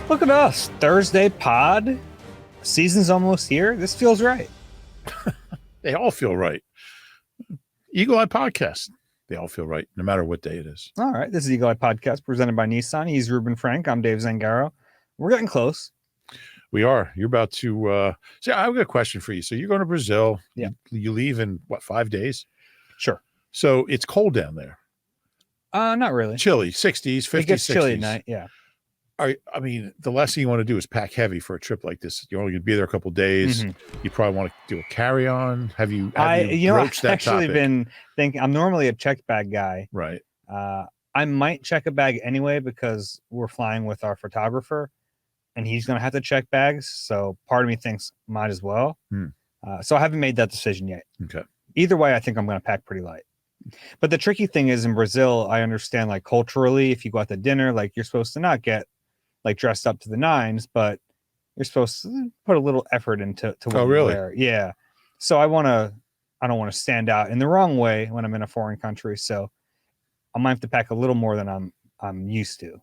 Look at us. Thursday pod. Season's almost here. This feels right. They all feel right. Eagle Eye Podcast. They all feel right, no matter what day it is. All right. This is Eagle Eye Podcast presented by Nissan. He's Reuben Frank. I'm Dave Zangaro. We're getting close. We are. You're about to see, I've got a question for you. So you're going to Brazil. Yeah. You leave in what, 5 days? Sure. So it's cold down there. Not really. Chilly, 60s, 50s, It gets 60s. chilly at night. Yeah. I mean, the last thing you want to do is pack heavy for a trip like this. You're only going to be there a couple of days. Mm-hmm. You probably want to do a carry-on. Have you I've actually topic? been thinking. I'm normally a checked bag guy. Right. I might check a bag anyway because we're flying with our photographer, and he's going to have to check bags. So part of me thinks might as well. So I haven't made that decision yet. Okay. Either way, I think I'm going to pack pretty light. But the tricky thing is in Brazil, I understand like culturally, if you go out to dinner, like you're supposed to not get like dressed up to the nines, but you're supposed to put a little effort into what you wear. Yeah. So I don't want to stand out in the wrong way when I'm in a foreign country. So I might have to pack a little more than I'm used to.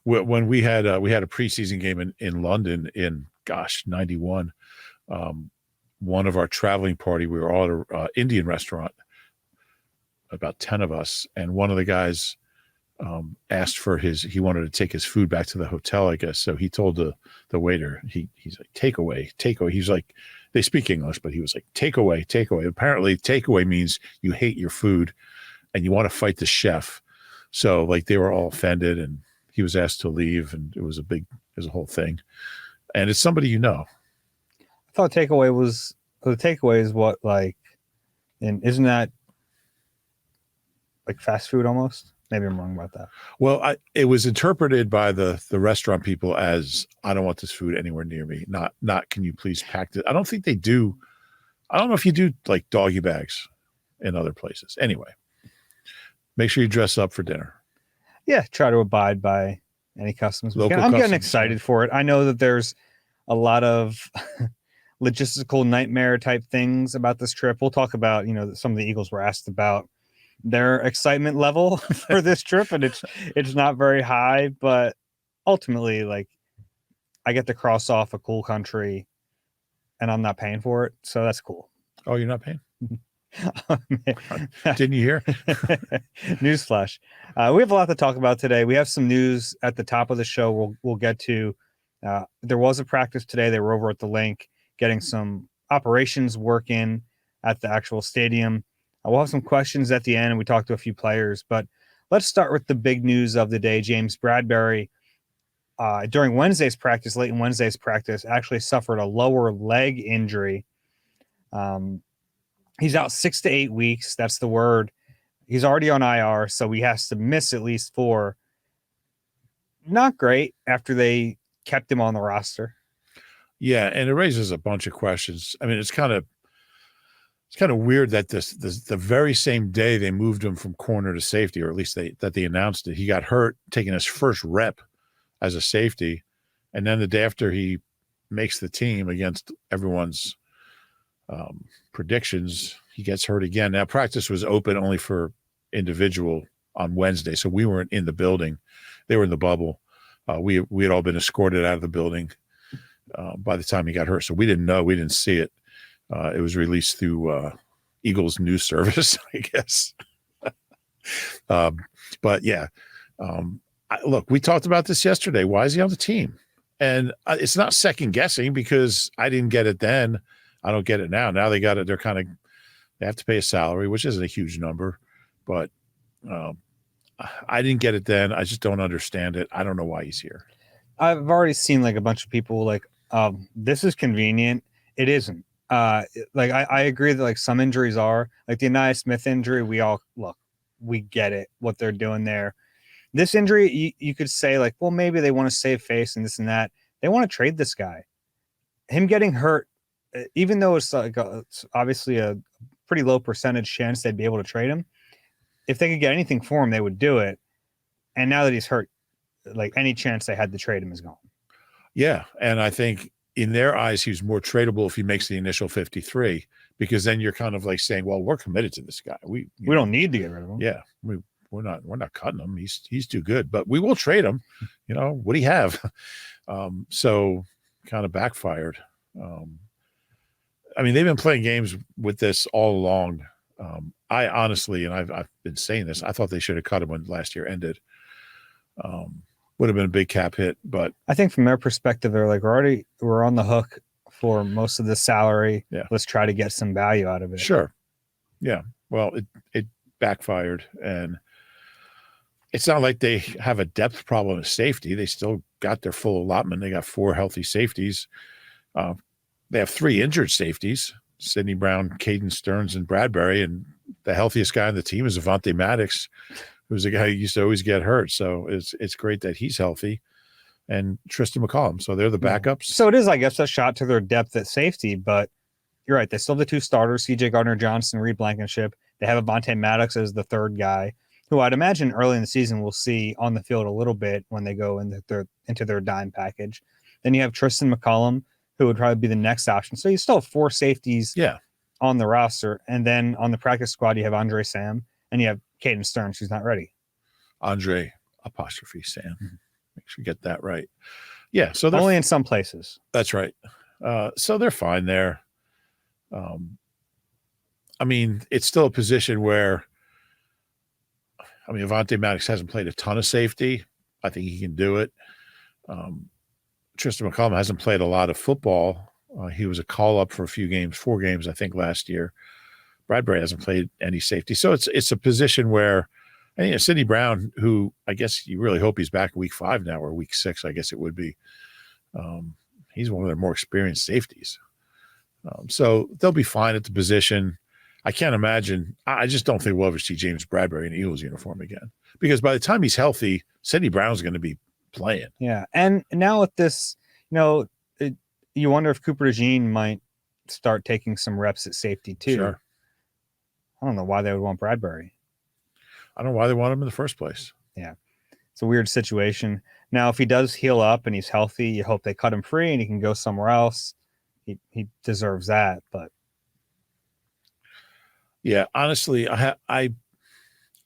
When we had a preseason game in London in 91, one of our traveling party, we were all at an Indian restaurant, about 10 of us, and one of the guys asked for he wanted to take his food back to the hotel, I guess. So he told the waiter, he's like, takeaway. He's like, they speak English, but he was like, takeaway. Apparently takeaway means you hate your food and you want to fight the chef. So like they were all offended and he was asked to leave, and it was a whole thing. And it's somebody you know. I thought the takeaway is what, like, and isn't that like fast food almost? Maybe I'm wrong about that. Well, it was interpreted by the restaurant people as, I don't want this food anywhere near me. Not can you please pack it? I don't think they do. I don't know if you do like doggy bags in other places. Anyway, make sure you dress up for dinner. Yeah, try to abide by any customs. I'm getting excited for it. I know that there's a lot of logistical nightmare type things about this trip. We'll talk about, some of the Eagles were asked about their excitement level for this trip, and it's not very high, but ultimately, like, I get to cross off a cool country and I'm not paying for it. So that's cool. Oh, you're not paying? Didn't you hear? Newsflash. We have a lot to talk about today. We have some news at the top of the show we'll get to. There was a practice today. They were over at the link getting some operations work in at the actual stadium. We'll have some questions at the end, and we talked to a few players. But let's start with the big news of the day. James Bradberry, during Wednesday's practice, late in Wednesday's practice, actually suffered a lower leg injury. He's out 6 to 8 weeks. That's the word. He's already on IR, so he has to miss at least 4. Not great after they kept him on the roster. Yeah, and it raises a bunch of questions. I mean, it's kind of weird that the very same day they moved him from corner to safety, or at least they announced it. He got hurt taking his first rep as a safety, and then the day after he makes the team against everyone's predictions, he gets hurt again. Now practice was open only for individual on Wednesday, so we weren't in the building. They were in the bubble. We had all been escorted out of the building by the time he got hurt, so we didn't know. We didn't see it. It was released through Eagles news service, I guess. But yeah, look, we talked about this yesterday. Why is he on the team? And it's not second guessing because I didn't get it then. I don't get it now. Now they got it. They have to pay a salary, which isn't a huge number, but I didn't get it then. I just don't understand it. I don't know why he's here. I've already seen like a bunch of people like, this is convenient. It isn't. I agree that like some injuries are like the Anaya Smith injury. We get it, what they're doing there. This injury, you could say like, well, maybe they want to save face and this and that. They want to trade this guy. Him getting hurt, even though it's like it's obviously a pretty low percentage chance they'd be able to trade him. If they could get anything for him, they would do it. And now that he's hurt, like any chance they had to trade him is gone. Yeah, and I think in their eyes, he's more tradable if he makes the initial 53, because then you're kind of like saying, well, we're committed to this guy. We don't need to get rid of him. Yeah. we're not cutting him. He's too good, but we will trade him. What do you have? So kind of backfired. I mean, they've been playing games with this all along. I honestly, and I've been saying this, I thought they should have cut him when last year ended. Would have been a big cap hit, but I think from their perspective, they're like, we're on the hook for most of the salary. Yeah. Let's try to get some value out of it. Sure. Yeah. Well, it backfired, and it's not like they have a depth problem at safety. They still got their full allotment. They got 4 healthy safeties. They have 3 injured safeties, Sidney Brown, Caden Stearns, and Bradberry. And the healthiest guy on the team is Avonte Maddox, who's a guy who used to always get hurt. So it's great that he's healthy. And Tristan McCollum. So they're the backups. So it is, I guess, a shot to their depth at safety, but you're right. They still have the 2 starters, CJ Gardner-Johnson, Reed Blankenship. They have Avonte Maddox as the 3rd guy, who I'd imagine early in the season we'll see on the field a little bit when they go into their dime package. Then you have Tristan McCollum, who would probably be the next option. So you still have 4 safeties on the roster. And then on the practice squad, you have Andre Sam, and you have Caden Stearns, who's not ready. Andre apostrophe Sam. Make sure you get that right. Yeah. So they're only in some places. That's right. So they're fine there. I mean, it's still a position where, Avonte Maddox hasn't played a ton of safety. I think he can do it. Tristan McCollum hasn't played a lot of football. He was a call-up for a few games, 4 games, I think, last year. Bradberry hasn't played any safety. So it's a position where, and Sidney Brown, who I guess you really hope he's back week 5 now, or week 6, I guess it would be. He's one of their more experienced safeties. So they'll be fine at the position. I can't imagine. I just don't think we'll ever see James Bradberry in an Eagles uniform again, because by the time he's healthy, Sidney Brown's going to be playing. Yeah. And now with this, you wonder if Cooper DeJean might start taking some reps at safety too. Sure. I don't know why they would want Bradberry. I don't know why they want him in the first place. Yeah. It's a weird situation. Now, if he does heal up and he's healthy, you hope they cut him free and he can go somewhere else. He deserves that, but yeah, honestly, I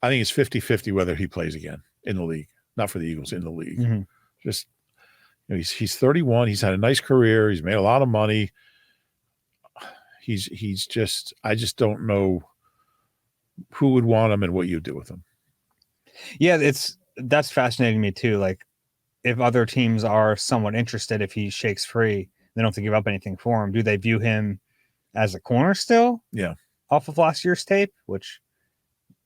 think it's 50-50 whether he plays again in the league. Not for the Eagles, in the league. Mm-hmm. Just he's 31. He's had a nice career. He's made a lot of money. He's just, I just don't know who would want him and what you'd do with him. Yeah, that's fascinating to me too. Like, if other teams are somewhat interested, if he shakes free, they don't have to give up anything for him. Do they view him as a corner still? Yeah. Off of last year's tape, which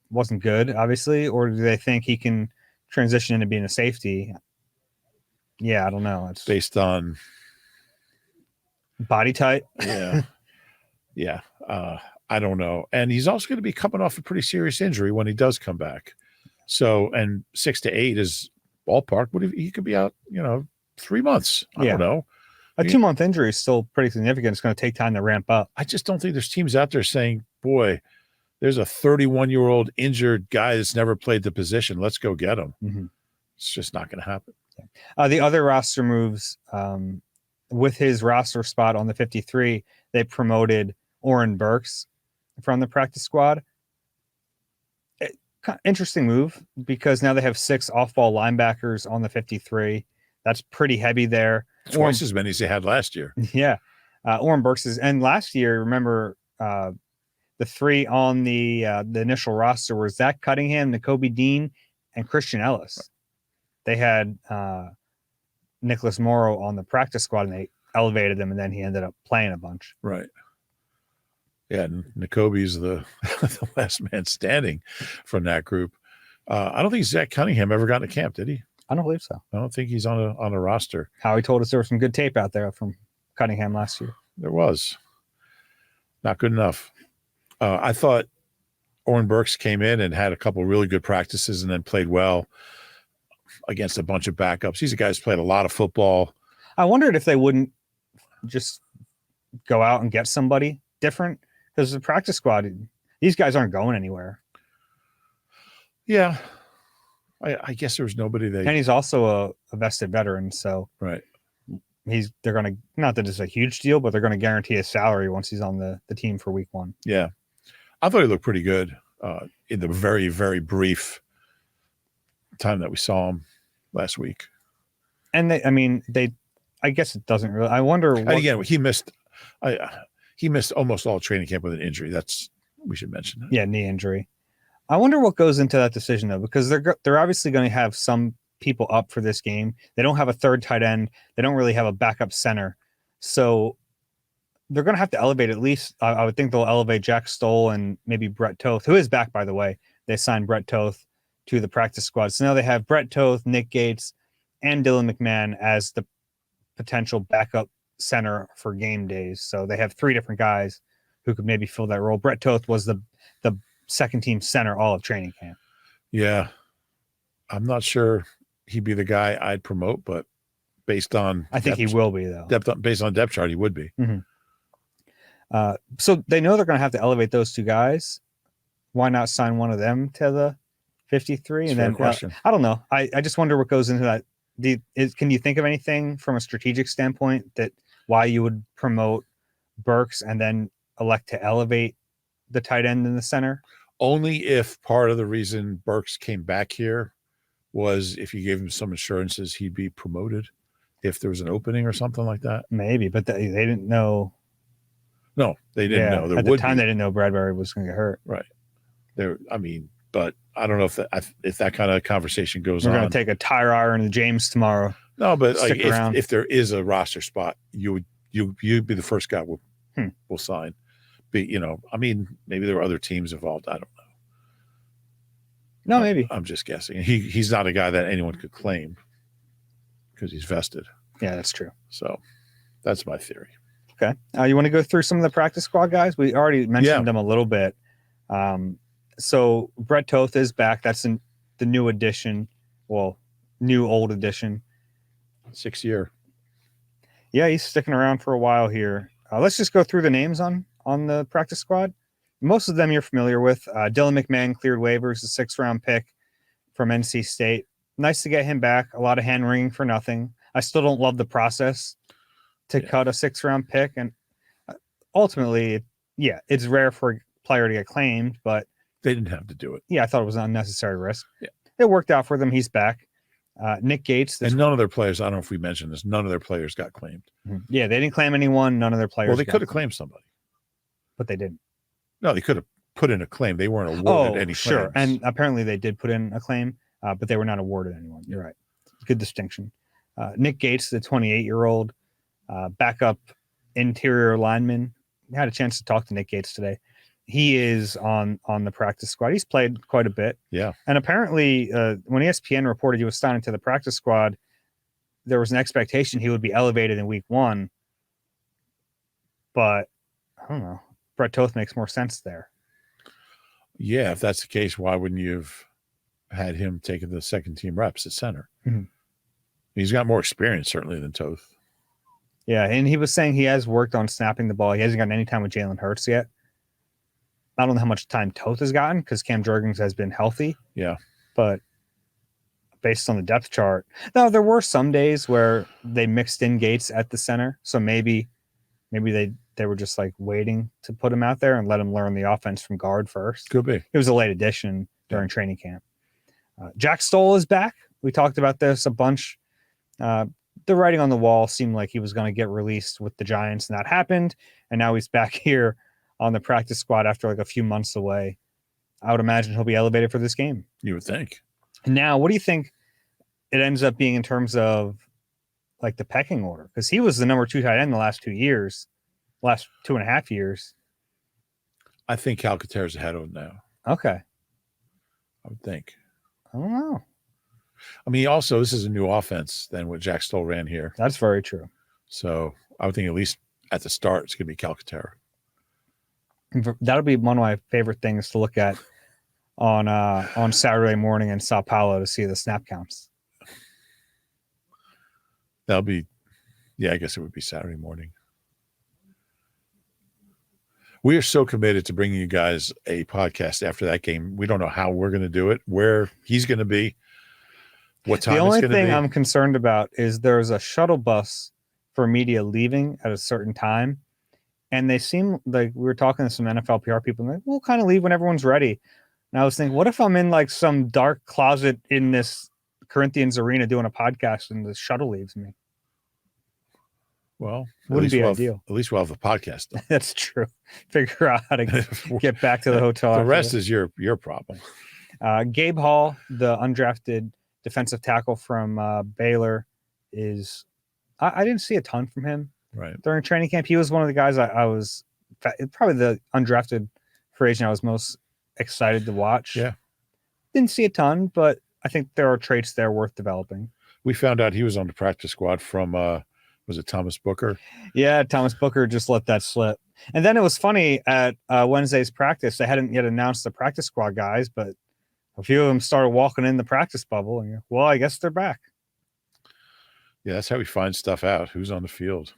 wasn't good, obviously, or do they think he can transition into being a safety? Yeah, I don't know. It's based on body type. Yeah. Yeah. I don't know. And he's also going to be coming off a pretty serious injury when he does come back. So, and 6 to 8 is ballpark. What if he could be out, 3 months? I don't know. A 2-month injury is still pretty significant. It's going to take time to ramp up. I just don't think there's teams out there saying, boy, there's a 31-year-old injured guy that's never played the position. Let's go get him. Mm-hmm. It's just not going to happen. The other roster moves, with his roster spot on the 53, they promoted Oren Burks from the practice squad. Interesting move, because now they have 6 off-ball linebackers on the 53. That's pretty heavy there. Twice as many as they had last year. Yeah. Oren Burks and last year, remember, the 3 on the initial roster were Zach Cunningham, Nakobe Dean, and Christian Ellis. Right. They had Nicholas Morrow on the practice squad, and they elevated him, and then he ended up playing a bunch. Right. Yeah, Nakobe's the last man standing from that group. I don't think Zach Cunningham ever got into camp, did he? I don't believe so. I don't think he's on a roster. Howie told us there was some good tape out there from Cunningham last year. There was. Not good enough. I thought Oren Burks came in and had a couple really good practices and then played well against a bunch of backups. He's a guy who's played a lot of football. I wondered if they wouldn't just go out and get somebody different, because the practice squad, these guys aren't going anywhere. Yeah. I guess there was nobody there. And he's also a vested veteran, so right. They're going to, not that it's a huge deal, but they're going to guarantee his salary once he's on the team for week 1. Yeah. I thought he looked pretty good in the very, very brief time that we saw him last week. And I guess it doesn't really. I wonder. And again, he missed almost all training camp with an injury. We should mention that. Yeah, knee injury. I wonder what goes into that decision though, because they're obviously going to have some people up for this game. They don't have a third tight end. They don't really have a backup center, so they're going to have to elevate at least. I would think they'll elevate Jack Stoll and maybe Brett Toth, who is back by the way. They signed Brett Toth to the practice squad, so now they have Brett Toth, Nick Gates, and Dylan McMahon as the potential backup center for game days. So they have 3 different guys who could maybe fill that role. Brett Toth was the second team center all of training camp. Yeah. I'm not sure he'd be the guy I'd promote, but based on I think he will be though. Based on depth chart, he would be. Mm-hmm. So they know they're going to have to elevate those 2 guys. Why not sign one of them to the 53? That's and then question. I don't know. I just wonder what goes into that. Can you think of anything from a strategic standpoint that why you would promote Burks and then elect to elevate the tight end in the center? Only if part of the reason Burks came back here was if you gave him some assurances he'd be promoted if there was an opening or something like that. Maybe, but they didn't know. No, they didn't know. At the time, they didn't know Bradberry was going to get hurt. Right. But I don't know if that kind of conversation goes on. We're going to take a tire iron to James tomorrow. No, but if there is a roster spot, you'd be the first guy we'll sign. Maybe there are other teams involved. I don't know. No, maybe. I'm just guessing. He's not a guy that anyone could claim because he's vested. Yeah, that's true. So that's my theory. Okay. You want to go through some of the practice squad guys? We already mentioned them a little bit. So Brett Toth is back. That's the new addition. Well, new old addition. 6 year. Yeah, he's sticking around for a while here. Let's just go through the names on the practice squad. Most of them you're familiar with. Dylan McMahon cleared waivers, a 6th round pick from NC State. Nice to get him back. A lot of hand wringing for nothing. I still don't love the process to cut a 6th round pick. And ultimately, it's rare for a player to get claimed, but they didn't have to do it. Yeah, I thought it was an unnecessary risk. Yeah. It worked out for them. He's back. Nick Gates. And none of their players, I don't know if we mentioned this, none of their players got claimed. Mm-hmm. Yeah, they didn't claim anyone. None of their players. Well, they could have claimed somebody. But they didn't. No, they could have put in a claim. They weren't awarded any sure. claims. And apparently they did put in a claim, but they were not awarded anyone. You're right. Good distinction. Nick Gates, the 28-year-old backup interior lineman. I had a chance to talk to Nick Gates today. He is on the practice squad. He's played quite a bit. Yeah. And apparently when ESPN reported he was signed to the practice squad, there was an expectation he would be elevated in week 1. But I don't know. Brett Toth makes more sense there. Yeah, if that's the case, why wouldn't you have had him taking the second team reps at center? Mm-hmm. He's got more experience, certainly, than Toth. Yeah, and he was saying he has worked on snapping the ball. He hasn't gotten any time with Jalen Hurts yet. I don't know how much time Toth has gotten because Cam Jurgens has been healthy. Yeah. But based on the depth chart, now there were some days where they mixed in Gates at the center. So maybe they were just like waiting to put him out there and let him learn the offense from guard first. Could be. It was a late addition during training camp. Jack Stoll is back. We talked about this a bunch. The writing on the wall seemed like he was going to get released with the Giants, and that happened. And now he's back here on the practice squad after like a few months away. I would imagine he'll be elevated for this game. You would think. Now, what do you think it ends up being in terms of like the pecking order? Because he was the number 2 tight end the last 2 years. Last 2.5 years. I think Calcaterra's ahead of him now. Okay. I would think. I don't know. I mean, also, this is a new offense than what Jack Stoll ran here. That's very true. So I would think at least at the start, it's going to be Calcaterra. That'll be one of my favorite things to look at on Saturday morning in Sao Paulo to see the snap counts. That'll be, I guess it would be Saturday morning. We are so committed to bringing you guys a podcast after that game. We don't know how we're going to do it, where he's going to be, what time it's going to be. The only thing I'm concerned about is there's a shuttle bus for media leaving at a certain time. And they seem like we were talking to some NFL PR people, and we'll kind of leave when everyone's ready. And I was thinking, what if I'm in like some dark closet in this Corinthians arena doing a podcast and the shuttle leaves me? Well, Wouldn't be ideal. At least we'll have a podcast done. That's true. Figure out how to get back to the hotel. The rest is your problem. Gabe Hall, the undrafted defensive tackle from Baylor, is I didn't see a ton from him during training camp. He was one of the guys I was probably the undrafted free agent I was most excited to watch. Yeah. Didn't see a ton, but I think there are traits there worth developing. We found out he was on the practice squad from was it Thomas Booker? Yeah, Thomas Booker just let that slip. And then it was funny at Wednesday's practice. They hadn't yet announced the practice squad guys, but a few of them started walking in the practice bubble. And well, I guess they're back. Yeah, that's how we find stuff out. Who's on the field?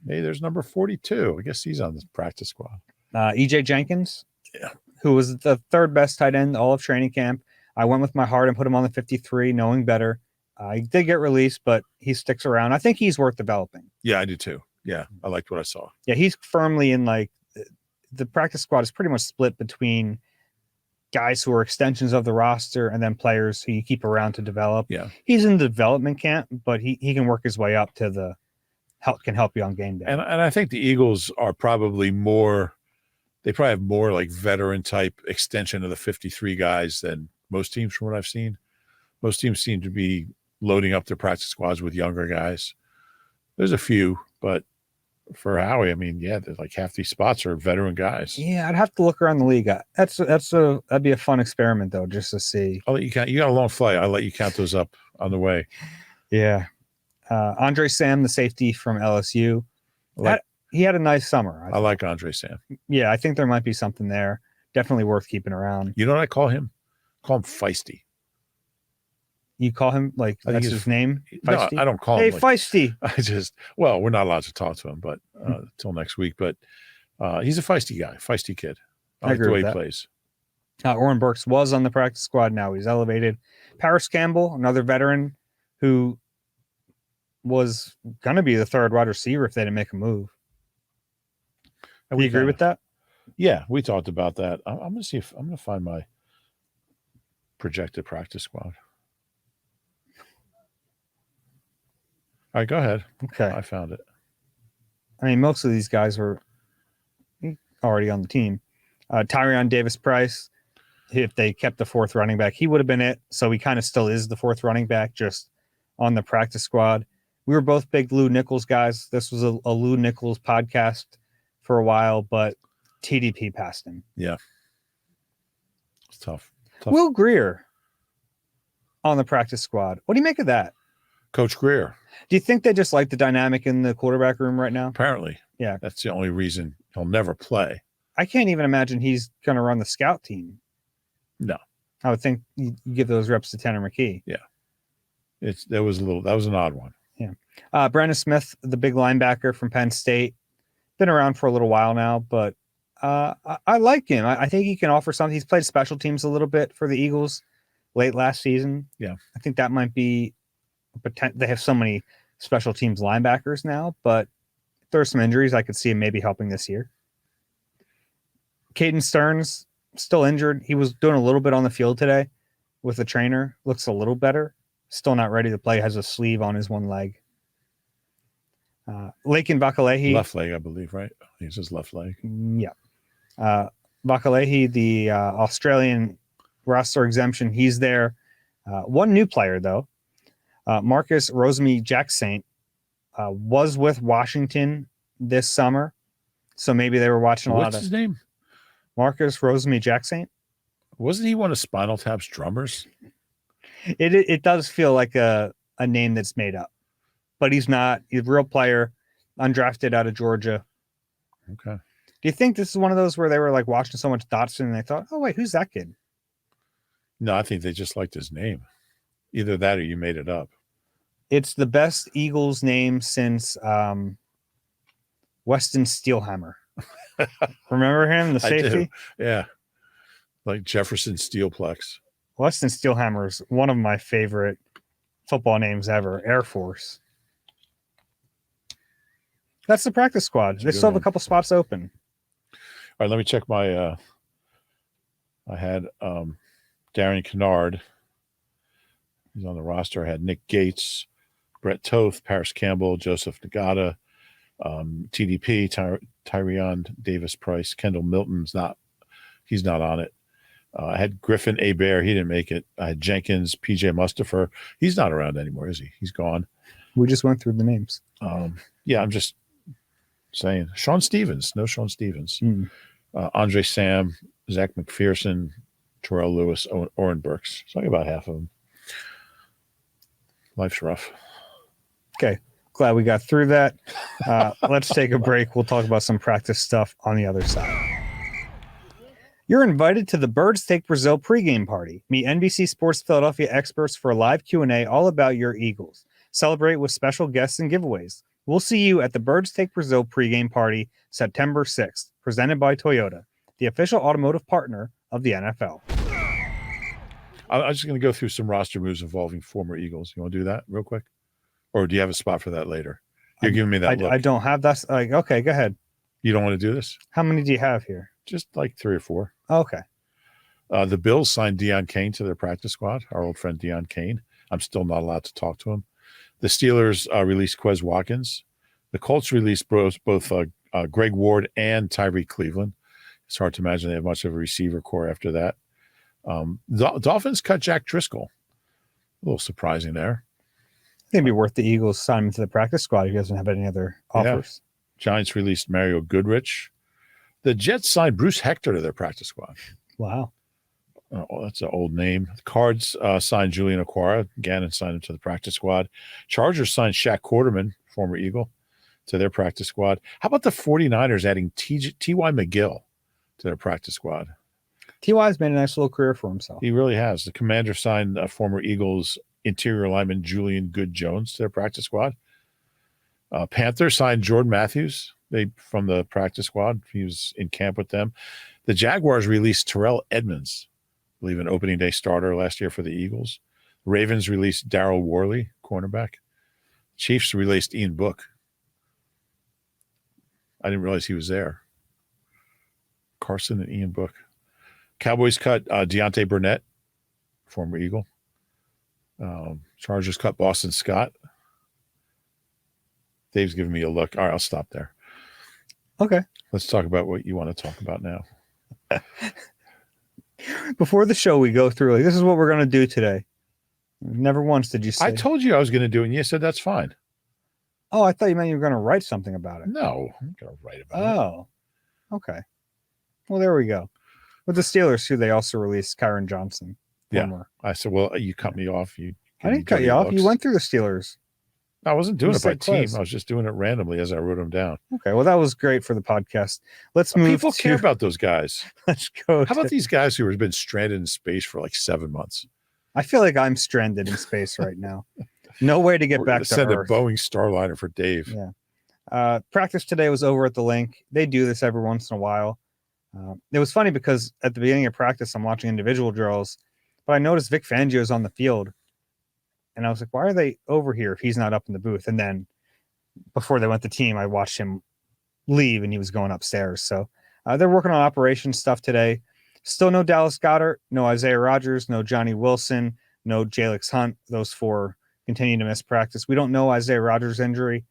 Hey, there's number 42. I guess he's on the practice squad. EJ Jenkins, yeah, who was the third best tight end all of training camp. I went with my heart and put him on the 53, knowing better. He did get released, but he sticks around. I think he's worth developing. Yeah, I do too. Yeah, I liked what I saw. Yeah, he's firmly in like the practice squad is pretty much split between guys who are extensions of the roster and then players who you keep around to develop. Yeah. He's in the development camp, but he can work his way up to the help you on game day. And I think the Eagles are probably more, they probably have more like veteran type extension of the 53 guys than most teams from what I've seen. Most teams seem to be loading up their practice squads with younger guys. There's a few, but for Howie, I mean, yeah, there's like half these spots are veteran guys. Yeah, I'd have to look around the league. That'd be a fun experiment though, just to see. I'll let you count. You got a long flight. I'll let you count those up on the way. Yeah. Andre Sam, the safety from LSU. He had a nice summer. I like Andre Sam. Yeah, I think there might be something there. Definitely worth keeping around. You know what I call him? I call him Feisty. You call him like that's his name? Feisty? No, I don't call him. Hey, Feisty. We're not allowed to talk to him, but until next week. But he's a feisty guy, feisty kid. I like the way he plays. Oren Burks was on the practice squad. Now he's elevated. Paris Campbell, another veteran who was going to be the third wide receiver if they didn't make a move. Do you agree with that? Yeah, we talked about that. I'm going to see if I'm going to find my projected practice squad. All right, go ahead. Okay. I found it. I mean, most of these guys were already on the team. Tyrion Davis-Price, if they kept the fourth running back, he would have been it. So he kind of still is the fourth running back, just on the practice squad. We were both big Lou Nichols guys. This was a Lou Nichols podcast for a while, but TDP passed him. Yeah. It's tough. Will Greer on the practice squad. What do you make of that? Coach Greer. Do you think they just like the dynamic in the quarterback room right now? Apparently. Yeah. That's the only reason he'll never play. I can't even imagine he's going to run the scout team. No. I would think you give those reps to Tanner McKee. Yeah. That was an odd one. Yeah. Brandon Smith, the big linebacker from Penn State, been around for a little while now, but I like him. I think he can offer something. He's played special teams a little bit for the Eagles late last season. Yeah. I think that might be they have so many special teams linebackers now, but if there are some injuries, I could see him maybe helping this year. Caden Stearns, still injured. He was doing a little bit on the field today with the trainer. Looks a little better. Still not ready to play. Has a sleeve on his one leg. Laken Vakalehi. Left leg, I believe, right? He's his left leg. Yeah. Vakalehi, the Australian roster exemption, he's there. One new player, though. Marcus Rosemy-Jacksaint was with Washington this summer. So maybe they were watching a lot of... What's his name? Marcus Rosemy-Jacksaint. Wasn't he one of Spinal Tap's drummers? It does feel like a name that's made up. But he's not. He's a real player, undrafted out of Georgia. Okay. Do you think this is one of those where they were like watching so much Dotson and they thought, oh, wait, who's that kid? No, I think they just liked his name. Either that or you made it up. It's the best Eagles name since Weston Steelhammer. Remember him, the safety? I do. Yeah. Like Jefferson Steelplex. Weston Steelhammer is one of my favorite football names ever. Air Force. That's the practice squad. They still have a couple spots open. All right, let me check my I had Darian Kennard. He's on the roster. I had Nick Gates, Brett Toth, Paris Campbell, Joseph Nagata, TDP, Tyrion Davis Price, Kendall Milton's he's not on it. I had Griffin A. Bear. He didn't make it. I had Jenkins, PJ Mustafer. He's not around anymore, is he? He's gone. We just went through the names. Yeah, I'm just saying. Sean Stevens. No Sean Stevens. Andre Sam, Zach McPherson, Terrell Lewis, Oren Burks. It's like about half of them. Life's rough. Okay. Glad we got through that. Let's take a break. We'll talk about some practice stuff on the other side. You're invited to the Birds Take Brazil pregame party. Meet NBC Sports Philadelphia experts for a live Q&A all about your Eagles. Celebrate with special guests and giveaways. We'll see you at the Birds Take Brazil pregame party September 6th, presented by Toyota, the official automotive partner of the NFL. I'm just going to go through some roster moves involving former Eagles. You want to do that real quick? Or do you have a spot for that later? You're giving me that look. I don't have that. Okay, go ahead. You don't want to do this? How many do you have here? Just like 3 or 4. Okay. The Bills signed Deion Kane to their practice squad, our old friend Deion Kane. I'm still not allowed to talk to him. The Steelers released Quez Watkins. The Colts released both Greg Ward and Tyree Cleveland. It's hard to imagine they have much of a receiver core after that. The Dolphins cut Jack Driscoll. A little surprising there. I think it'd be worth the Eagles signing him to the practice squad if he doesn't have any other offers. Yeah. Giants released Mario Goodrich. The Jets signed Bruce Hector to their practice squad. Wow. Oh, that's an old name. The Cards signed Julian Okwara again and signed him to the practice squad. Chargers signed Shaq Quarterman, former Eagle, to their practice squad. How about the 49ers adding T.Y. McGill to their practice squad? T.Y.'s made a nice little career for himself. He really has. The Commanders signed former Eagles interior lineman Julian Good-Jones to their practice squad. Panthers signed Jordan Matthews from the practice squad. He was in camp with them. The Jaguars released Terrell Edmonds, I believe an opening day starter last year for the Eagles. Ravens released Darryl Worley, cornerback. Chiefs released Ian Book. I didn't realize he was there. Carson and Ian Book. Cowboys cut Deontay Burnett, former Eagle. Chargers cut Boston Scott. Dave's giving me a look. All right, I'll stop there. Okay. Let's talk about what you want to talk about now. Before the show, we go through, this is what we're going to do today. Never once did you say. I told you I was going to do it, and you said that's fine. Oh, I thought you meant you were going to write something about it. No, I'm going to write about it. Oh, okay. Well, there we go. With the Steelers, too, they also released Kyron Johnson. Yeah. I said, well, you cut me off. I didn't cut you off. You went through the Steelers. I wasn't doing it by team. I was just doing it randomly as I wrote them down. Okay. Well, that was great for the podcast. Let's move. People care about those guys. Let's go. How about these guys who have been stranded in space for like 7 months? I feel like I'm stranded in space right now. No way to get back to send Earth. A Boeing Starliner for Dave. Yeah. Practice today was over at the link. They do this every once in a while. It was funny because at the beginning of practice, I'm watching individual drills, but I noticed Vic Fangio is on the field. And I was like, why are they over here if he's not up in the booth? And then before they went to team, I watched him leave and he was going upstairs. So they're working on operation stuff today. Still no Dallas Goedert, no Isaiah Rodgers, no Johnny Wilson, no Jalix Hunt. Those 4 continue to miss practice. We don't know Isaiah Rodgers' injury,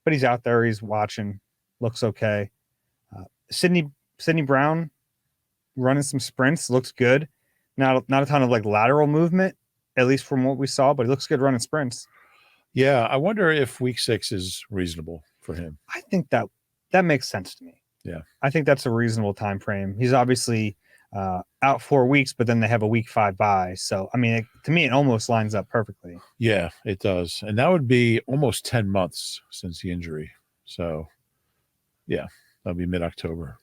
but he's out there. He's watching. Looks okay. Sidney Brown running some sprints. Looks good. Not a ton of lateral movement, at least from what we saw, but he looks good running sprints. Yeah, I wonder if week 6 is reasonable for him. I think that makes sense to me. Yeah. I think that's a reasonable time frame. He's obviously out 4 weeks, but then they have a week 5 bye. So, I mean, to me, it almost lines up perfectly. Yeah, it does. And that would be almost 10 months since the injury. So, yeah, that'll be mid-October.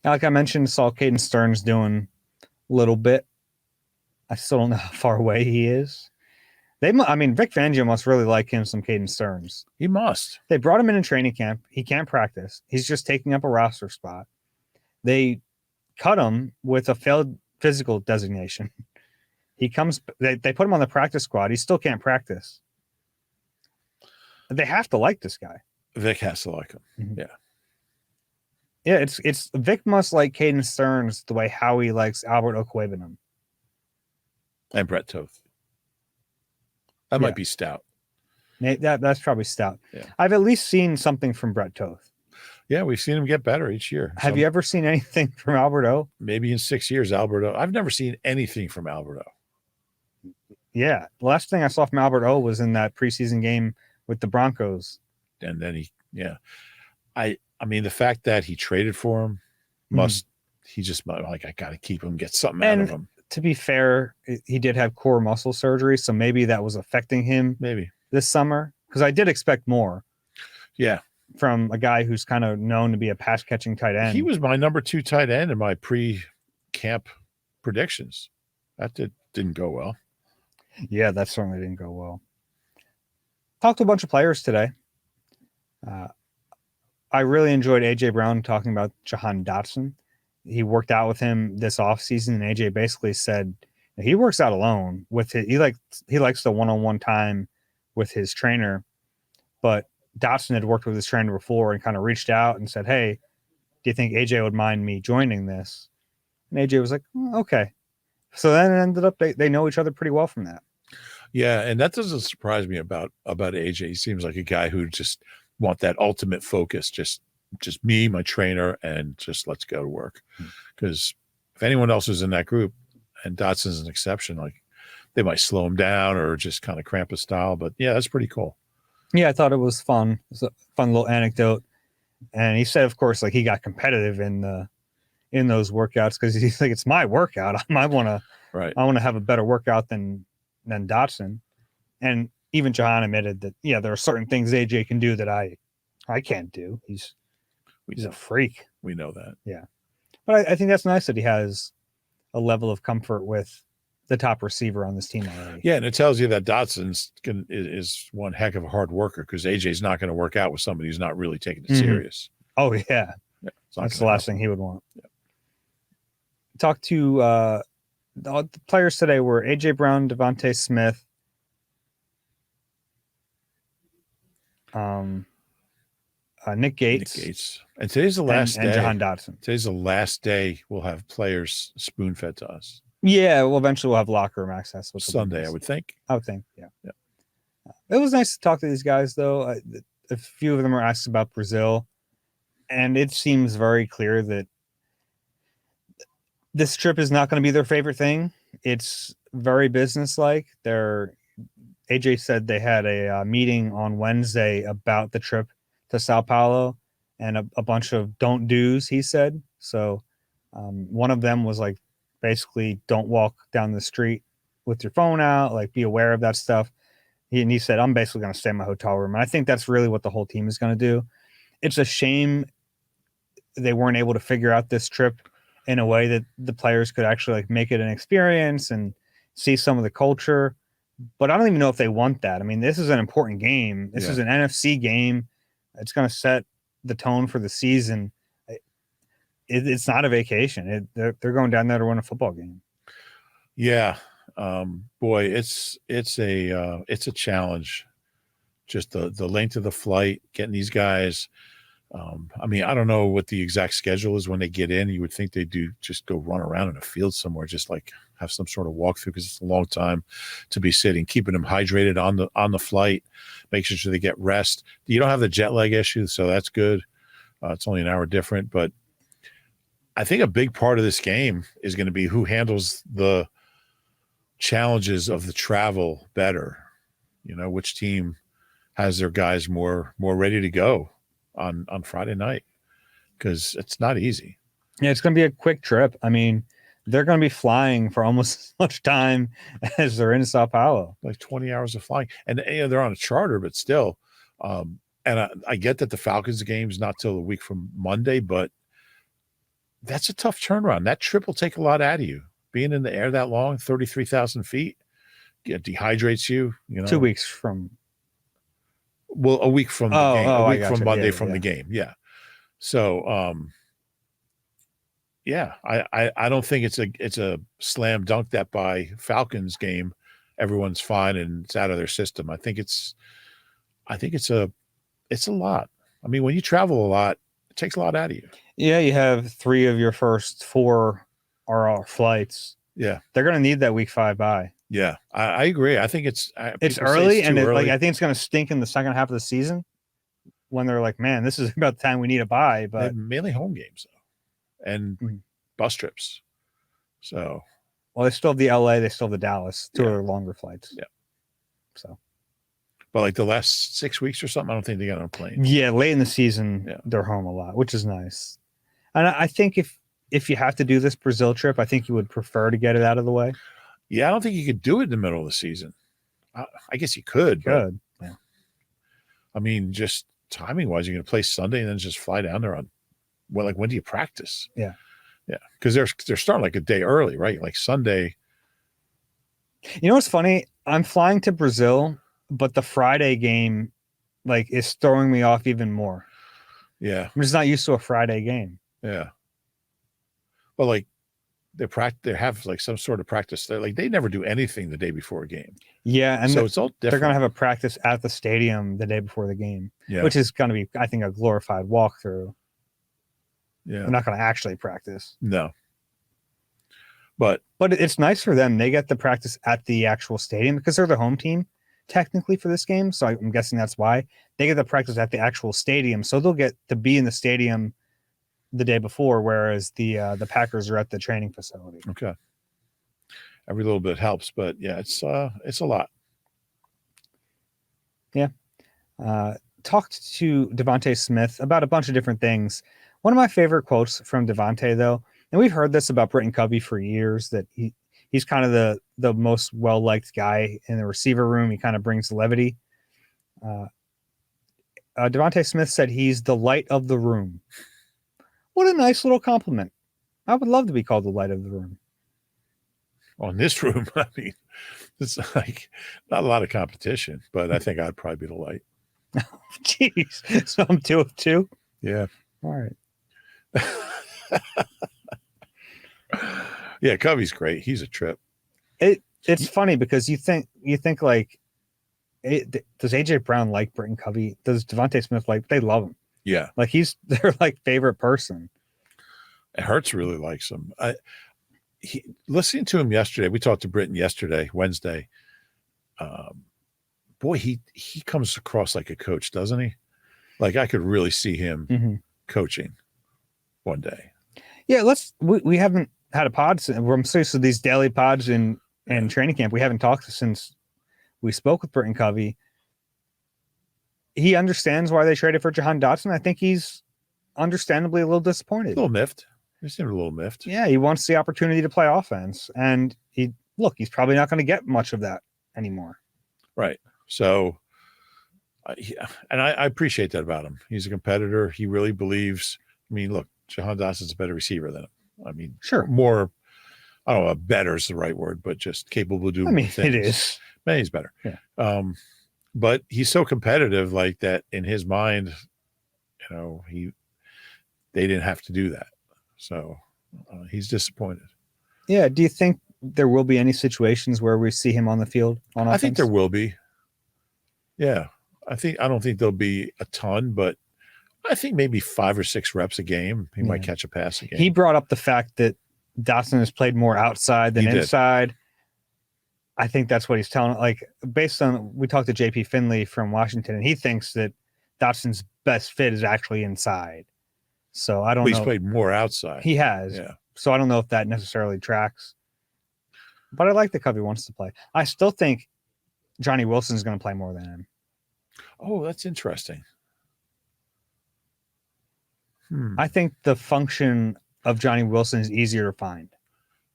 Now, like I mentioned, saw Caden Stearns doing a little bit. I still don't know how far away he is. Vic Fangio must really like him some Caden Stearns. He must. They brought him in training camp. He can't practice. He's just taking up a roster spot. They cut him with a failed physical designation. They put him on the practice squad. He still can't practice. They have to like this guy. Vic has to like him. Mm-hmm. Yeah. Yeah, it's Vic must like Caden Stearns the way Howie likes Albert Okwuegbunam. And Brett Toth. That might be Stout. That's probably Stout. Yeah. I've at least seen something from Brett Toth. Yeah, we've seen him get better each year. Have you ever seen anything from Albert O? Maybe in 6 years, Albert O. I've never seen anything from Albert O. Yeah. The last thing I saw from Albert O was in that preseason game with the Broncos. And then I mean, the fact that he traded for him he just like, I got to keep him, get something out of him. To be fair, he did have core muscle surgery, so maybe that was affecting him this summer, because I did expect more. Yeah. From a guy who's kind of known to be a pass catching tight end. He was my number 2 tight end in my pre-camp predictions. That didn't go well. Yeah, that certainly didn't go well. Talked to a bunch of players today. I really enjoyed AJ Brown talking about Jahan Dotson. He worked out with him this offseason, and AJ basically said he works out alone with it. He likes the one-on-one time with his trainer, but Dotson had worked with his trainer before and kind of reached out and said, "Hey, do you think AJ would mind me joining this?" And AJ was like, "Okay." So then it ended up they know each other pretty well from that. Yeah, and that doesn't surprise me about AJ. He seems like a guy who just want that ultimate focus, just me, my trainer, and just let's go to work. Because if anyone else is in that group, and Dotson's an exception, like they might slow him down or just kind of cramp his style. But yeah, that's pretty cool. Yeah, I thought it was fun. It was a fun little anecdote. And he said, of course, like he got competitive in those workouts because he's like, it's my workout. I want to have a better workout than Dotson. And even Jahan admitted that, yeah, there are certain things AJ can do that I can't do. He's a freak. We know that. Yeah. But I think that's nice that he has a level of comfort with the top receiver on this team already. Yeah, and it tells you that Dotson is one heck of a hard worker, because AJ's not going to work out with somebody who's not really taking it serious. Oh, yeah. That's the last thing he would want. Yeah. Talk to the players today were AJ Brown, Devontae Smith, Nick Gates. And today's the last day. And Jahan Dotson. Today's the last day we'll have players spoon-fed to us. Yeah, well, eventually we'll have locker room access. Sunday, I would think. Yeah. It was nice to talk to these guys, though. A few of them were asked about Brazil, and it seems very clear that this trip is not going to be their favorite thing. It's very businesslike. AJ said they had a meeting on Wednesday about the trip to Sao Paulo and a bunch of don't do's, he said. So one of them was like, basically don't walk down the street with your phone out, like be aware of that stuff. He said, I'm basically going to stay in my hotel room. And I think that's really what the whole team is going to do. It's a shame they weren't able to figure out this trip in a way that the players could actually like make it an experience and see some of the culture. But I don't even know if they want that. I mean, this is an important game. This is an NFC game. It's going to set the tone for the season. It's not a vacation. They're going down there to win a football game. Yeah, boy, it's a challenge. Just the length of the flight, getting these guys. I mean, I don't know what the exact schedule is when they get in. You would think they do just go run around in a field somewhere, just like have some sort of walkthrough, because it's a long time to be sitting. Keeping them hydrated on the flight, making sure they get rest. You don't have the jet lag issue, so that's good. It's only an hour different, but I think a big part of this game is going to be who handles the challenges of the travel better. You know, which team has their guys more ready to go on Friday night, because it's not easy. Yeah, it's going to be a quick trip. I mean, they're going to be flying for almost as much time as they're in Sao Paulo. Like 20 hours of flying. And they're on a charter, but still. And I get that the Falcons game is not till a week from Monday, but that's a tough turnaround. That trip will take a lot out of you. Being in the air that long, 33,000 feet, it dehydrates you. You know, 2 weeks from. Well, a week from the game. A week from Monday from the game. Yeah. So, yeah, I don't think it's a slam dunk that by Falcons game everyone's fine and it's out of their system. I think it's a lot. I mean, when you travel a lot, it takes a lot out of you. Yeah, you have 3 of your first 4 are flights. Yeah. They're going to need that week 5 bye. Yeah, I agree. I think it's early, and early. I think it's going to stink in the second half of the season when they're like, man, this is about the time we need a bye. But mainly home games though, and bus trips. So, well, they still have the LA, they still have the Dallas, 2 other longer flights. Yeah. So, but like the last 6 weeks or something, I don't think they got on a plane. Yeah, late in the season, they're home a lot, which is nice. And I think if you have to do this Brazil trip, I think you would prefer to get it out of the way. Yeah, I don't think you could do it in the middle of the season. I guess you could. Yeah. I mean, just timing wise, you're going to play Sunday and then just fly down there on, well, like when do you practice? Yeah. Yeah. Because they're starting like a day early, right? Like Sunday. You know what's funny? I'm flying to Brazil, but the Friday game like is throwing me off even more. Yeah. I'm just not used to a Friday game. Yeah. Well, like they have like some sort of practice. They never do anything the day before a game. Yeah, and so it's all different. They're going to have a practice at the stadium the day before the game, which is going to be, I think, a glorified walkthrough. Yeah, they're not going to actually practice. No, but it's nice for them. They get the practice at the actual stadium because they're the home team technically for this game. So I'm guessing that's why they get the practice at the actual stadium. So they'll get to be in the stadium the day before, whereas the Packers are at the training facility. Okay. Every little bit helps, but yeah, it's a lot. Yeah. Talked to Devontae Smith about a bunch of different things. One of my favorite quotes from Devontae, though, and we've heard this about Britton Covey for years, that he's kind of the most well-liked guy in the receiver room. He kind of brings levity. Devontae Smith said he's the light of the room. What a nice little compliment. I would love to be called the light of the room. On this room, I mean, it's like not a lot of competition, but I think I'd probably be the light. Jeez. So I'm 2 of 2? Yeah. All right. Yeah, Covey's great. He's a trip. It's funny because you think like, does AJ Brown like Britton Covey? Does Devontae Smith they love him? Yeah. Like their like favorite person. Hurts really likes him. Listening to him yesterday, we talked to Britton yesterday, Wednesday. Boy, he comes across like a coach, doesn't he? Like I could really see him coaching one day. Yeah, we haven't had a pod since we're so these daily pods in training camp. We haven't talked since we spoke with Britton Covey. He understands why they traded for Jahan Dotson. I think he's understandably a little disappointed. A little miffed. He seemed a little miffed. Yeah, he wants the opportunity to play offense. And he's probably not going to get much of that anymore. Right. So, and I appreciate that about him. He's a competitor. He really believes. I mean, look, Jahan Dotson's a better receiver than him. I mean, sure. More, I don't know if better is the right word, but just capable of doing more things. It is. Man, he's better. Yeah. But he's so competitive like that in his mind, they didn't have to do that. So he's disappointed. Yeah. Do you think there will be any situations where we see him on the field on offense? I think there will be. Yeah. I don't think there'll be a ton, but I think maybe 5 or 6 reps a game. He might catch a pass a game. He brought up the fact that Dotson has played more outside than inside. I think that's what he's telling. Like based on, we talked to JP Finley from Washington, and he thinks that Dotson's best fit is actually inside. So I don't know. He's played more outside. He has. Yeah. So I don't know if that necessarily tracks. But I like that Covey wants to play. I still think Johnny Wilson's going to play more than him. Oh, that's interesting. I think the function of Johnny Wilson is easier to find.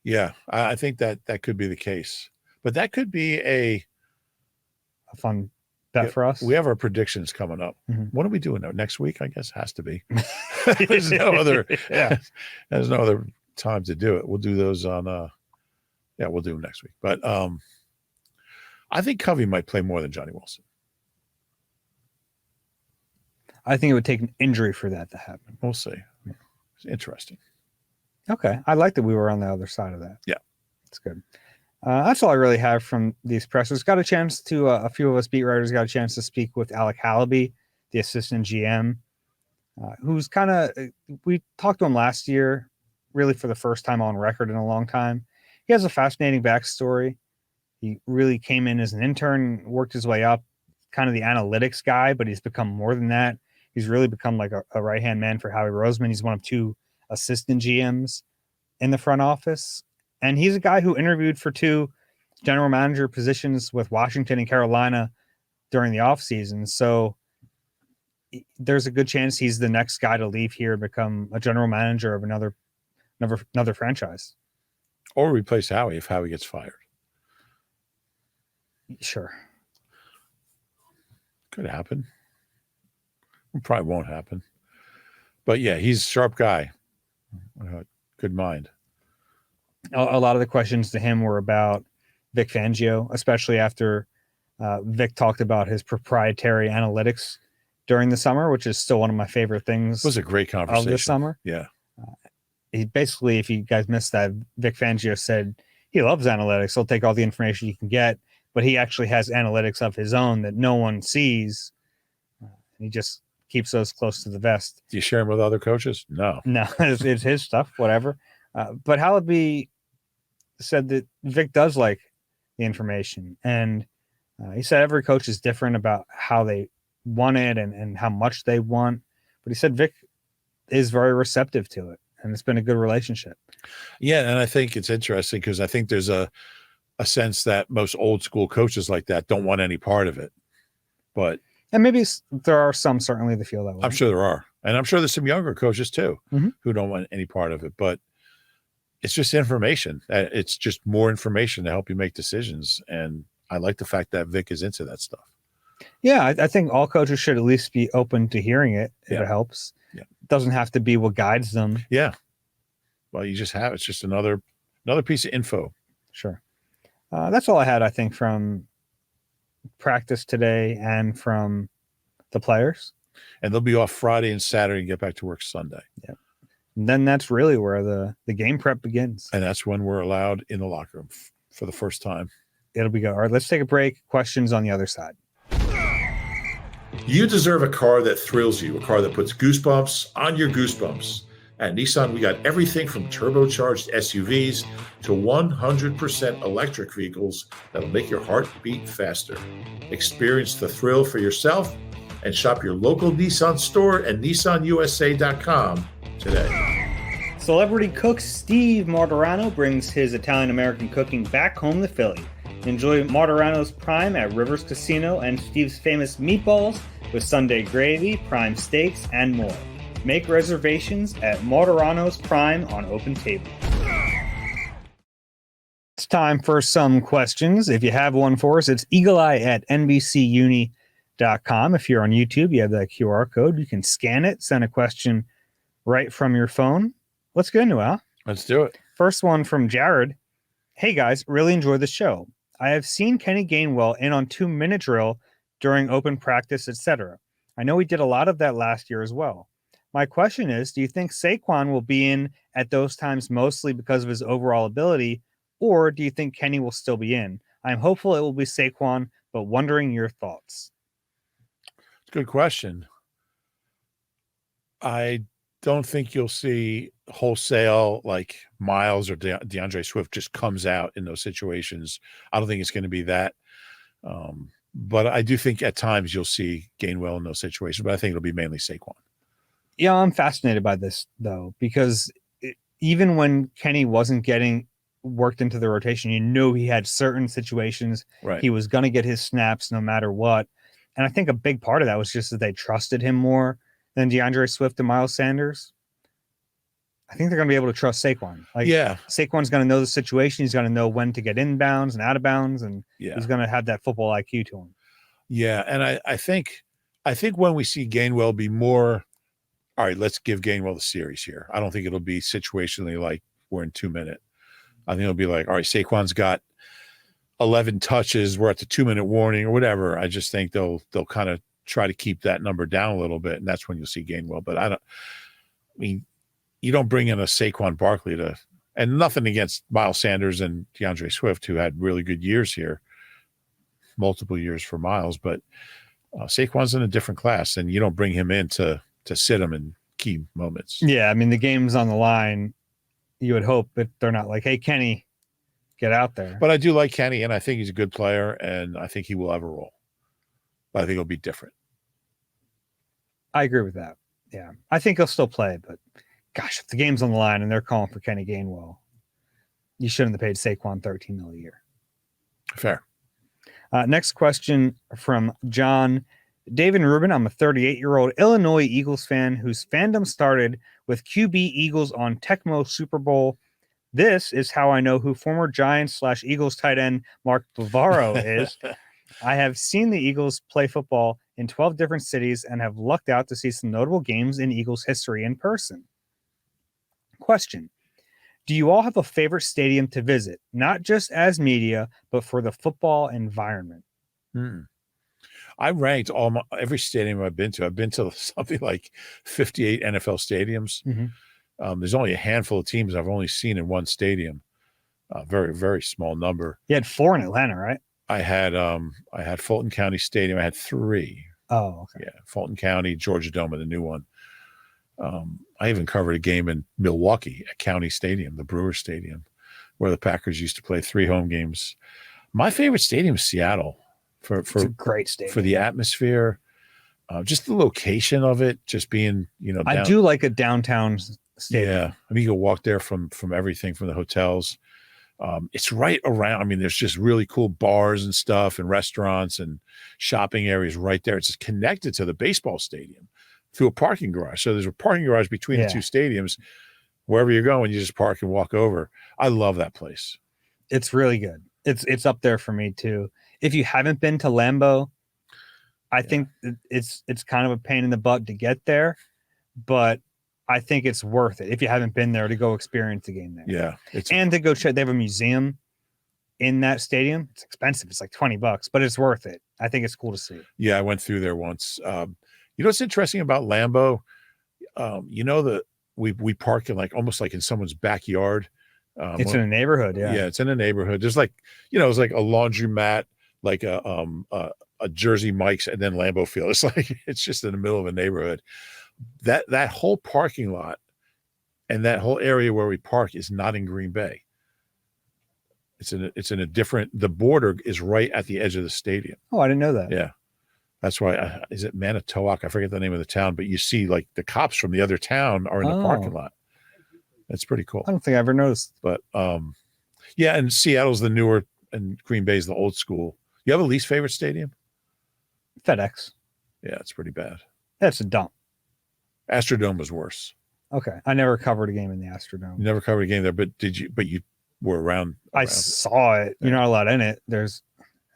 Yeah, I think that could be the case. But that could be a fun bet for us. We have our predictions coming up. Mm-hmm. What are we doing now? Next week, I guess, has to be. There's no other time to do it. We'll do those on we'll do them next week. But I think Covey might play more than Johnny Wilson. I think it would take an injury for that to happen. We'll see. It's interesting. Okay. I like that we were on the other side of that. Yeah. It's good. That's all I really have from these pressers. Got a chance to, a few of us beat writers got a chance to speak with Alec Hallaby, the assistant GM. who's kind of, we talked to him last year, really for the first time on record in a long time. He has a fascinating backstory. He really came in as an intern, worked his way up, kind of the analytics guy, but he's become more than that. He's really become like a right-hand man for Howie Roseman. He's one of 2 assistant GMs in the front office. And he's a guy who interviewed for 2 general manager positions with Washington and Carolina during the offseason. So there's a good chance he's the next guy to leave here and become a general manager of another franchise. Or replace Howie if Howie gets fired. Sure. Could happen. It probably won't happen. But yeah, he's a sharp guy. Good mind. A lot of the questions to him were about Vic Fangio, especially after Vic talked about his proprietary analytics during the summer, which is still one of my favorite things. It was a great conversation of this summer. Yeah. He basically, if you guys missed that, Vic Fangio said he loves analytics. He'll take all the information you can get, but he actually has analytics of his own that no one sees. He just keeps those close to the vest. Do you share them with other coaches? No, it's his stuff, whatever. But Hallaby said that Vic does like the information, and he said every coach is different about how they want it and how much they want. But he said Vic is very receptive to it, and it's been a good relationship. Yeah, and I think it's interesting because I think there's a sense that most old school coaches like that don't want any part of it. But and maybe there are some certainly that feel that way. I'm sure there are. And I'm sure there's some younger coaches too who don't want any part of it. But it's just information. It's just more information to help you make decisions. And I like the fact that Vic is into that stuff. Yeah, I think all coaches should at least be open to hearing it if it helps. Yeah. It doesn't have to be what guides them. Yeah. Well, you just have, it's just another piece of info. Sure. That's all I had, I think, from practice today and from the players. And they'll be off Friday and Saturday and get back to work Sunday. Yeah. And then that's really where the game prep begins. And that's when we're allowed in the locker room for the first time. It'll be good. All right, let's take a break. Questions on the other side. You deserve a car that thrills you, a car that puts goosebumps on your goosebumps. At Nissan, we got everything from turbocharged SUVs to 100% electric vehicles that'll make your heart beat faster. Experience the thrill for yourself and shop your local Nissan store and nissanusa.com today. Celebrity cook Steve Martorano brings his Italian-American cooking back home to Philly. Enjoy Martorano's Prime at Rivers Casino and Steve's famous meatballs with Sunday gravy, prime steaks, and more. Make reservations at Martorano's Prime on Open Table. It's time for some questions. If you have one for us, it's eagleeye at nbcuni.com. If you're on YouTube, you have that QR code. You can scan it, send a question right from your phone. Let's get into it, huh? Let's do it. First one from Jared. Hey guys, really enjoy the show. I have seen Kenny Gainwell in on 2-minute drill during open practice, etc. I know he did a lot of that last year as well. My question is, do you think Saquon will be in at those times mostly because of his overall ability, or do you think Kenny will still be in? I'm hopeful it will be Saquon, but wondering your thoughts. It's a good question. I don't think you'll see wholesale like Miles or DeAndre Swift just comes out in those situations. I don't think it's going to be that. But I do think at times you'll see Gainwell in those situations, but I think it'll be mainly Saquon. Yeah, I'm fascinated by this, though, because even when Kenny wasn't getting worked into the rotation, you knew he had certain situations. Right. He was going to get his snaps no matter what. And I think a big part of that was just that they trusted him more than DeAndre Swift and Miles Sanders. I think they're going to be able to trust Saquon. Saquon's going to know the situation. He's going to know when to get inbounds and out of bounds, and he's going to have that football IQ to him. Yeah, and I think when we see Gainwell be more, all right, let's give Gainwell the series here. I don't think it'll be situationally like we're in 2 minute. I think it'll be like, all right, Saquon's got 11 touches. We're at the 2 minute warning or whatever. I just think they'll kind of try to keep that number down a little bit, and that's when you'll see Gainwell. But you don't bring in a Saquon Barkley and nothing against Miles Sanders and DeAndre Swift, who had really good years here, multiple years for Miles, but Saquon's in a different class, and you don't bring him in to to sit them in key moments. Yeah, I mean, the game's on the line. You would hope that they're not like, hey, Kenny, get out there. But I do like Kenny, and I think he's a good player, and I think he will have a role. But I think it'll be different. I agree with that. Yeah, I think he'll still play, but gosh, if the game's on the line and they're calling for Kenny Gainwell, you shouldn't have paid Saquon $13 million a year. Fair. Next question from John. David and Reuben, I'm a 38-year-old Illinois Eagles fan whose fandom started with QB Eagles on Tecmo Super Bowl. This is how I know who former Giants/Eagles tight end Mark Bavaro is. I have seen the Eagles play football in 12 different cities and have lucked out to see some notable games in Eagles history in person. Question. Do you all have a favorite stadium to visit, not just as media, but for the football environment? I ranked every stadium I've been to. I've been to something like 58 NFL stadiums. Mm-hmm. There's only a handful of teams I've only seen in one stadium. Very, very small number. You had 4 in Atlanta, right? I had Fulton County Stadium. I had 3. Oh, okay. Yeah, Fulton County, Georgia Dome, the new one. I even covered a game in Milwaukee at County Stadium, the Brewers Stadium, where the Packers used to play 3 home games. My favorite stadium is Seattle. It's a great stadium. For the atmosphere, just the location of it, just being, I do like a downtown stadium. Yeah, I mean, you can walk there from everything, from the hotels. It's right around. I mean, there's just really cool bars and stuff and restaurants and shopping areas right there. It's just connected to the baseball stadium through a parking garage. So there's a parking garage between the 2 stadiums. Wherever you're going, you just park and walk over. I love that place. It's really good. It's up there for me too. If you haven't been to Lambeau, I think it's kind of a pain in the butt to get there, but I think it's worth it if you haven't been there to go experience the game there. Yeah. And to go check, they have a museum in that stadium. It's expensive. It's like $20, but it's worth it. I think it's cool to see. Yeah, I went through there once. What's interesting about Lambeau? We park in almost like in someone's backyard. It's in a neighborhood. Yeah, it's in a neighborhood. There's it's like a laundromat, like a Jersey Mike's, and then Lambeau Field. It's just in the middle of a neighborhood. That whole parking lot and that whole area where we park is not in Green Bay. It's in a different. The border is right at the edge of the stadium. Oh, I didn't know that. Yeah, that's why. Is it Manitowoc? I forget the name of the town, but you see the cops from the other town are in the parking lot. That's pretty cool. I don't think I ever noticed. But yeah, and Seattle's the newer, and Green Bay's the old school. You have a least favorite stadium? FedEx. Yeah, it's pretty bad. That's a dump. Astrodome was worse. Okay, I never covered a game in the Astrodome. You never covered a game there, but did you? But you were around. I saw it. You're not allowed in it. There's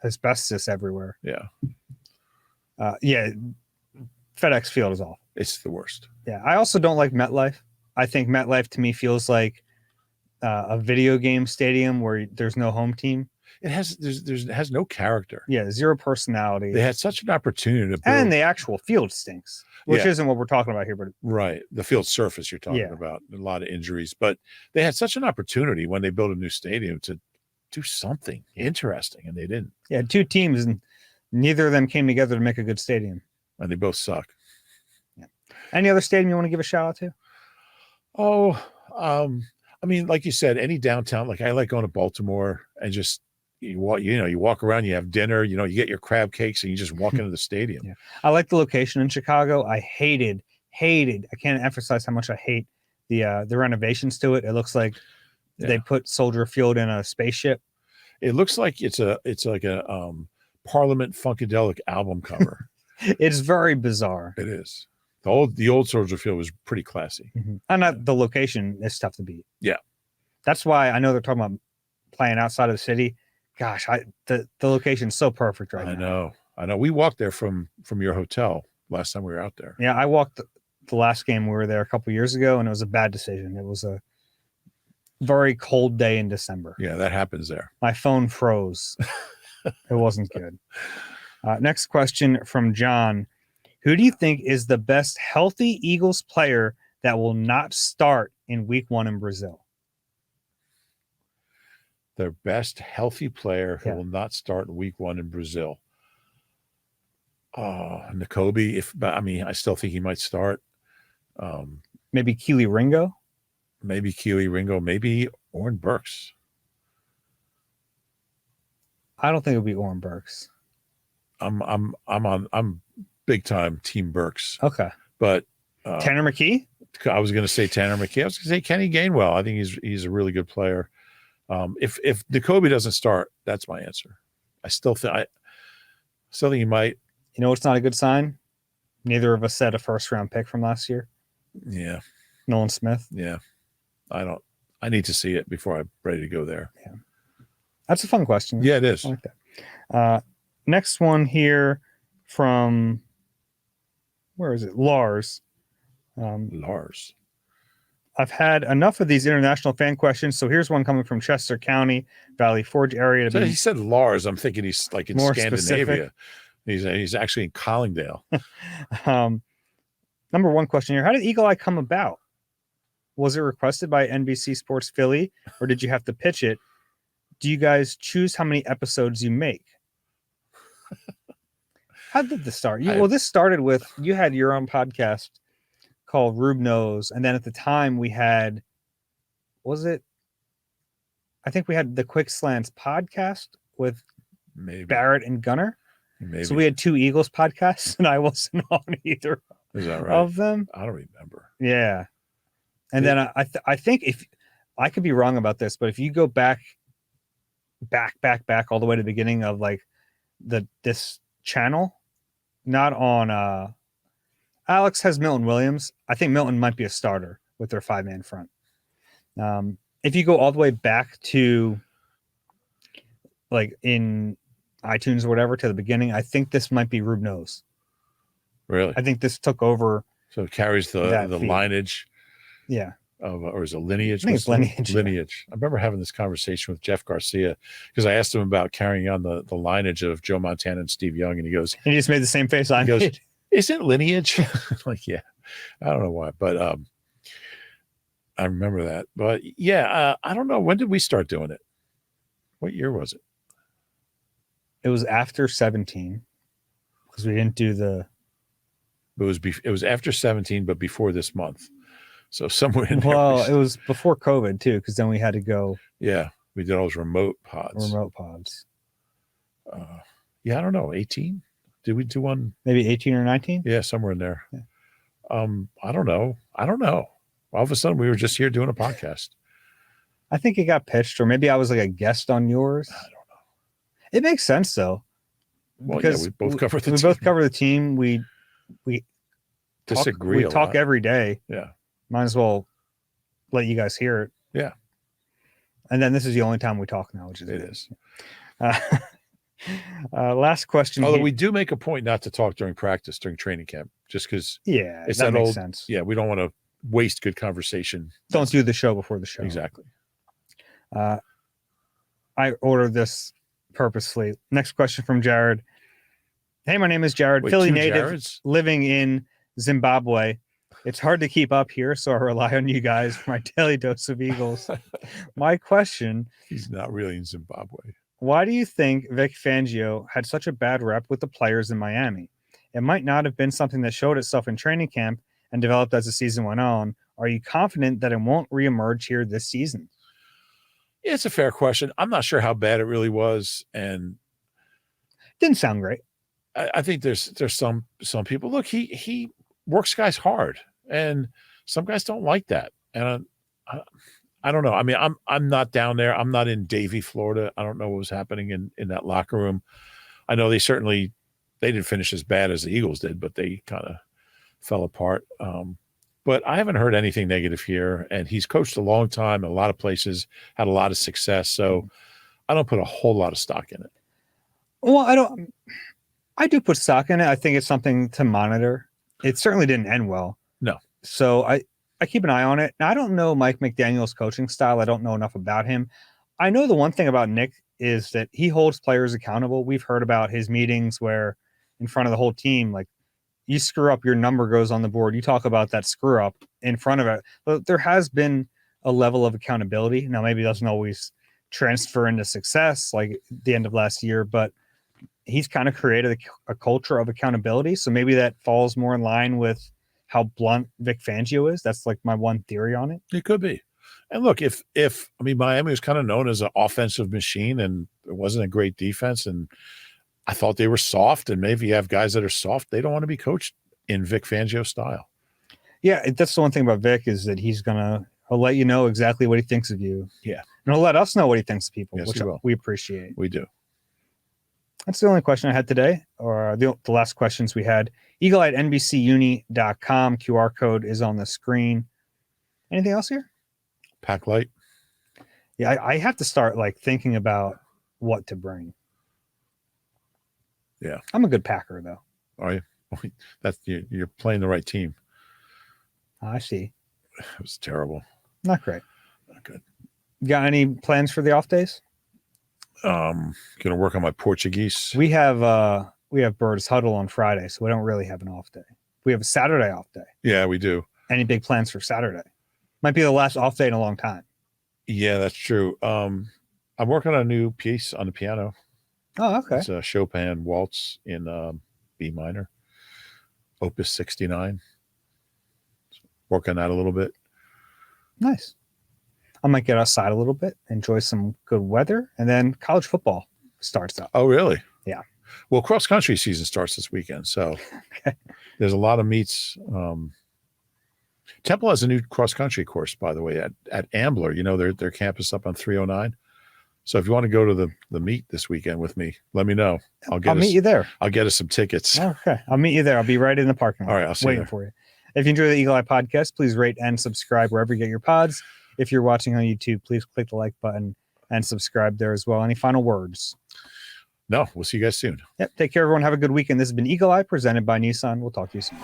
asbestos everywhere. Yeah. Yeah. FedEx Field is awful. It's the worst. Yeah. I also don't like MetLife. I think MetLife to me feels like a video game stadium where there's no home team. It has no character. Yeah, 0 personality. They had such an opportunity to build. And the actual field stinks, which isn't what we're talking about here. But right, the field surface you're talking about, a lot of injuries. But they had such an opportunity when they built a new stadium to do something interesting, and they didn't. Yeah, 2 teams, and neither of them came together to make a good stadium. And they both suck. Yeah. Any other stadium you want to give a shout out to? Oh, I mean, like you said, any downtown. I like going to Baltimore and just you walk around, you have dinner, you get your crab cakes, and you just walk into the stadium. Yeah. I like the location in Chicago. I hated. I can't emphasize how much I hate the renovations to it. It looks like they put Soldier Field in a spaceship. It looks like it's like a Parliament Funkadelic album cover. It's very bizarre. It is. The old Soldier Field was pretty classy. Mm-hmm. And the location is tough to beat. Yeah. That's why I know they're talking about playing outside of the city. Gosh, the location's so perfect right now. I know. We walked there from your hotel last time we were out there. Yeah, I walked the last game we were there a couple years ago, and it was a bad decision. It was a very cold day in December. Yeah, that happens there. My phone froze. It wasn't good. Next question from John. Who do you think is the best healthy Eagles player that will not start in week 1 in Brazil? Their best healthy player who will not start in week 1 in Brazil. Oh, Covey. I still think he might start. Maybe Keely Ringo. Maybe Keely Ringo. Maybe Oren Burks. I don't think it would be Oren Burks. I'm big time Team Burks. Okay. But Tanner McKee? I was going to say Tanner McKee. I was going to say Kenny Gainwell. I think he's a really good player. If Jacoby doesn't start, that's my answer. I still think he might. You know what's not a good sign? Neither of us said a first round pick from last year. Yeah. Nolan Smith. Yeah. I need to see it before I'm ready to go there. Yeah. That's a fun question. Yeah, it is. I like that. Next one here from, where is it? Lars. Lars. I've had enough of these international fan questions, so here's one coming from Chester County, Valley Forge area. So he said Lars. I'm thinking he's like in Scandinavia. Specific. He's actually in Collingdale. Number one question here: how did Eagle Eye come about? Was it requested by NBC Sports Philly, or did you have to pitch it? Do you guys choose how many episodes you make? How did this start? This started with you had your own podcast called Rube Knows, and then at the time we had, I think we had the Quick Slants podcast with Barrett and Gunner. Maybe. So we had two Eagles podcasts, and I wasn't on either of them. I don't remember. Yeah, and then I think if I could be wrong about this, but if you go back all the way to the beginning of like this channel, not on Alex has Milton Williams. I think Milton might be a starter with their 5-man front. If you go all the way back to like in iTunes or whatever to the beginning, I think this might be Rube Knows. Really? I think this took over. So it carries the lineage. Yeah. Or is it lineage? I think it's lineage. Lineage. I remember having this conversation with Jeff Garcia because I asked him about carrying on the lineage of Joe Montana and Steve Young, and he goes, and he just made the same face I made. Isn't lineage? Like, yeah, I don't know why, but I remember that. But yeah, I don't know. When did we start doing it? What year was it? It was after 17 because we didn't do the. It was after 17, but before this month. So somewhere in there. Well, it was before COVID too, because then we had to go. Yeah, we did all those remote pods. Yeah, I don't know. 18? Did we do one? Maybe 18 or 19? Yeah, somewhere in there. Yeah. I don't know. All of a sudden, we were just here doing a podcast. I think it got pitched, or maybe I was like a guest on yours. I don't know. It makes sense though. Well, yeah, we both cover the team. We both cover the team. We disagree. We talk every day. Yeah. Might as well let you guys hear it. Yeah. And then this is the only time we talk now, which is it is. Last question. Although we do make a point not to talk during practice, during training camp, just because it's that makes sense. Yeah, we don't want to waste good conversation. Don't do the show before the show. Exactly. I ordered this purposely. Next question from Jared. Hey, my name is Jared, Philly native, living in Zimbabwe. It's hard to keep up here, so I rely on you guys for my daily dose of Eagles. My question. He's not really in Zimbabwe. Why do you think Vic Fangio had such a bad rep with the players in Miami? It might not have been something that showed itself in training camp and developed as the season went on. Are you confident that it won't reemerge here this season? Yeah, it's a fair question. I'm not sure how bad it really was, and didn't sound great. I think there's some people. Look, he works guys hard, and some guys don't like that. And I don't know. I mean, I'm not down there. I'm not in Davie, Florida. I don't know what was happening in that locker room. I know they didn't finish as bad as the Eagles did, but they kind of fell apart. But I haven't heard anything negative here. And he's coached a long time in a lot of places, had a lot of success. So I don't put a whole lot of stock in it. Well, I do put stock in it. I think it's something to monitor. It certainly didn't end well. No. So I keep an eye on it. Now, I don't know Mike McDaniel's coaching style. I don't know enough about him. I know the one thing about Nick is that he holds players accountable. We've heard about his meetings where in front of the whole team, like, you screw up, your number goes on the board. You talk about that screw up in front of it. But there has been a level of accountability. Now, maybe it doesn't always transfer into success like the end of last year, but he's kind of created a culture of accountability. So maybe that falls more in line with how blunt Vic Fangio is. That's like my one theory on it. It could be. And look, if Miami was kind of known as an offensive machine and it wasn't a great defense, and I thought they were soft, and maybe you have guys that are soft, they don't want to be coached in Vic Fangio style. Yeah, that's the one thing about Vic is that he'll let you know exactly what he thinks of you. Yeah. And he'll let us know what he thinks of people, Yes, which he will. we appreciate. We do. That's the only question I had today, or the last questions we had. Eagle at NBCUni.com. QR code is on the screen. Anything else here? Pack light. Yeah, I have to start like thinking about what to bring. Yeah. I'm a good packer, though. Are you? You're playing the right team. I see. It was terrible. Not great. Not good. Got any plans for the off days? Gonna work on my Portuguese. We have Birds Huddle on Friday, so we don't really have an off day. We have a Saturday off day. Yeah, we do. Any big plans for Saturday? Might be the last off day in a long time. Yeah, that's true. I'm working on a new piece on the piano. Oh, okay. It's a Chopin waltz in B minor, Opus 69. Work on that a little bit. Nice. I might get outside a little bit, enjoy some good weather, and then college football starts up. Oh, really? Yeah. Well, cross country season starts this weekend, so Okay. There's a lot of meets. Temple has a new cross country course, by the way, at Ambler. You know, their campus up on 309. So if you want to go to the meet this weekend with me, let me know. I'll meet you there. I'll get us some tickets. Okay. I'll meet you there. I'll be right in the parking lot. All right, I'll see waiting you for you. If you enjoy the Eagle Eye podcast, please rate and subscribe wherever you get your pods. If you're watching on YouTube, please click the like button and subscribe there as well. Any final words? No, we'll see you guys soon. Yep. Take care, everyone. Have a good weekend. This has been Eagle Eye presented by Nissan. We'll talk to you soon.